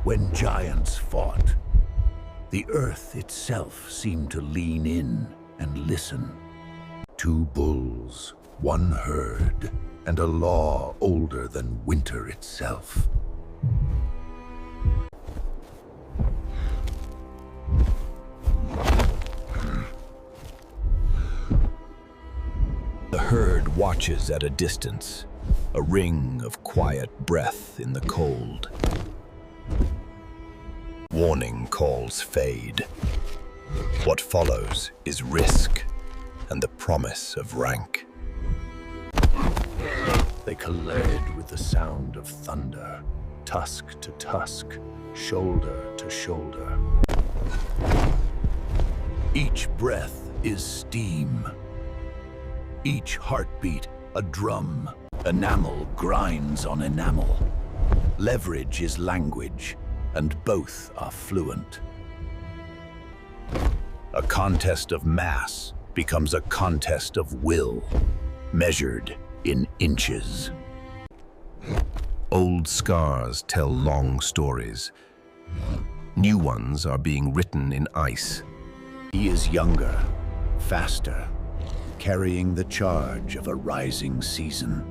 When giants fought, the earth itself seemed to lean in and listen. Two bulls, one herd, and a law older than winter itself. The herd watches at a distance, a ring of quiet breath in the cold. Warning calls fade. What follows is risk and the promise of rank. They collide with the sound of thunder, tusk to tusk, shoulder to shoulder. Each breath is steam. Each heartbeat a drum. Enamel grinds on enamel. Leverage is language, and both are fluent. A contest of mass becomes a contest of will, measured in inches. Old scars tell long stories. New ones are being written in ice. He is younger, faster, carrying the charge of a rising season.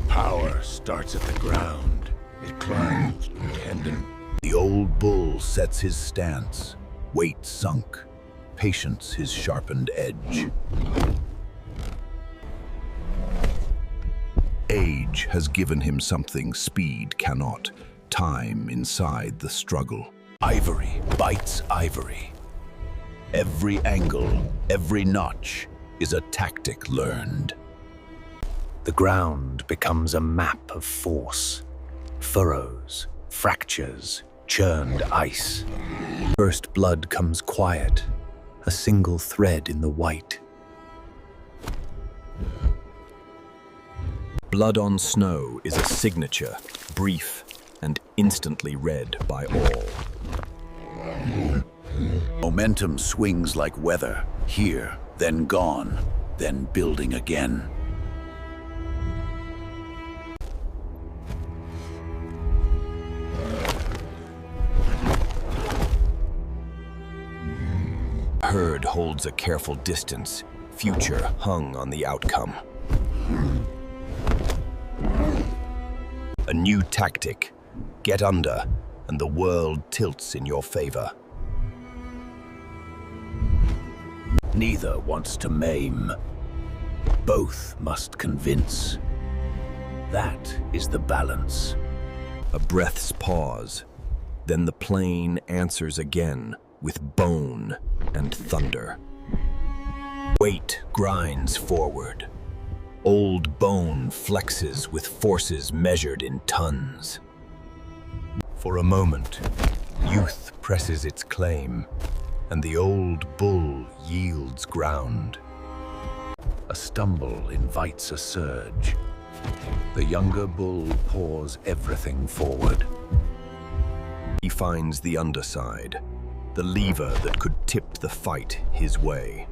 Power starts at the ground. It climbs to tendon. The old bull sets his stance, weight sunk, patience his sharpened edge. Age has given him something speed cannot, time inside the struggle. Ivory bites ivory. Every angle, every notch is a tactic learned. The ground becomes a map of force. Furrows, fractures, churned ice. First blood comes quiet, a single thread in the white. Blood on snow is a signature, brief and instantly read by all. Momentum swings like weather, here, then gone, then building again. Herd holds a careful distance, future hung on the outcome. A new tactic, get under, and the world tilts in your favor. Neither wants to maim. Both must convince. That is the balance. A breath's pause, then the plain answers again with bone and thunder. Weight grinds forward. Old bone flexes with forces measured in tons. For a moment, youth presses its claim, and the old bull yields ground. A stumble invites a surge. The younger bull pours everything forward. He finds the underside, the lever that could tip the fight his way.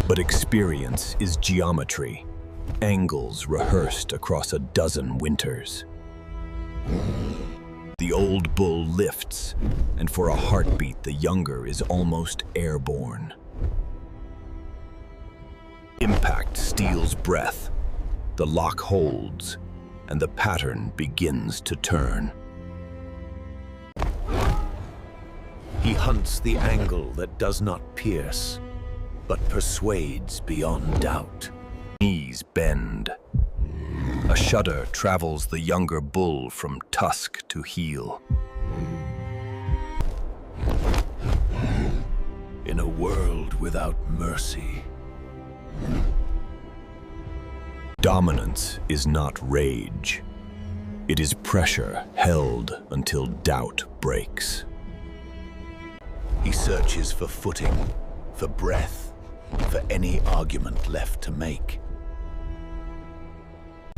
But experience is geometry, angles rehearsed across a dozen winters. The old bull lifts, and for a heartbeat the younger is almost airborne. Impact steals breath, the lock holds, and the pattern begins to turn. He hunts the angle that does not pierce, but persuades beyond doubt. Knees bend. A shudder travels the younger bull from tusk to heel. In a world without mercy, dominance is not rage. It is pressure held until doubt breaks. he searches for footing, for breath, for any argument left to make.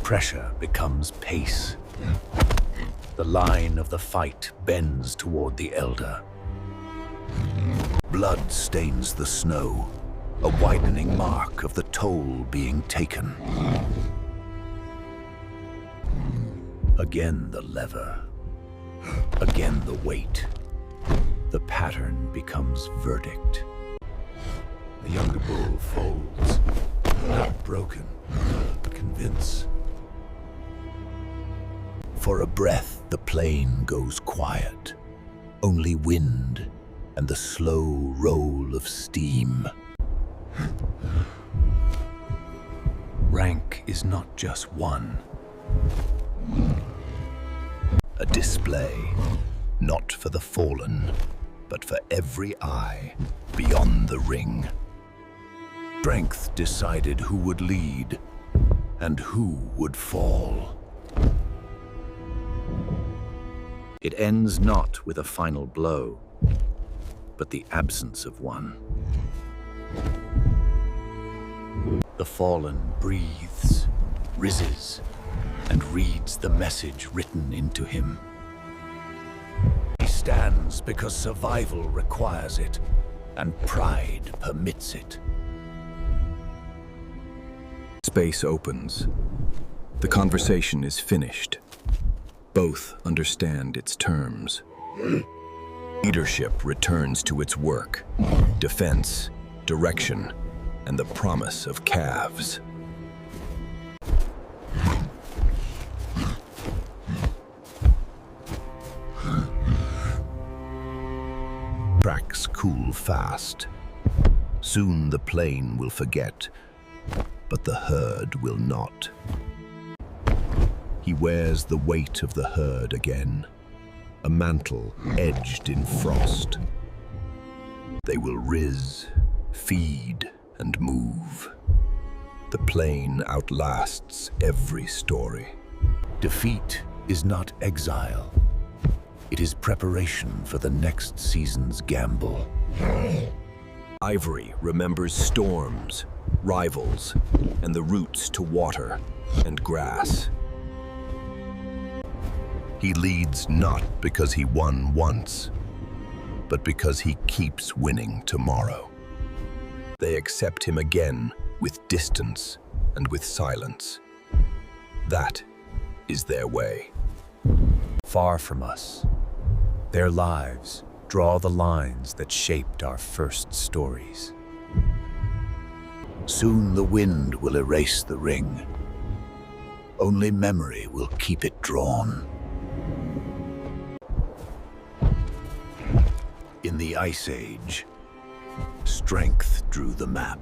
Pressure becomes pace. The line of the fight bends toward the elder. Blood stains the snow. a widening mark of the toll being taken. Again the lever, again the weight. The pattern becomes verdict. The younger bull folds, not broken, but convinced. For a breath, the plain goes quiet. Only wind and the slow roll of steam. Rank is not just one. A display, not for the fallen, but for every eye beyond the ring. Strength decided who would lead and who would fall. It ends not with a final blow, but the absence of one. The fallen breathes, rises, and reads the message written into him. He stands because survival requires it, and pride permits it. Space opens. The conversation is finished. Both understand its terms. Leadership returns to its work, defense, direction, and the promise of calves. Tracks cool fast. Soon the plain will forget, but the herd will not. He wears the weight of the herd again, a mantle edged in frost. They will rizz, feed, and move. The plain outlasts every story. Defeat is not exile. It is preparation for the next season's gamble. Ivory remembers storms, rivals, and the routes to water and grass. He leads not because he won once, but because he keeps winning tomorrow. They accept him again with distance and with silence. That is their way. Far from us, their lives draw the lines that shaped our first stories. Soon the wind will erase the ring. Only memory will keep it drawn. In the Ice Age, strength drew the map.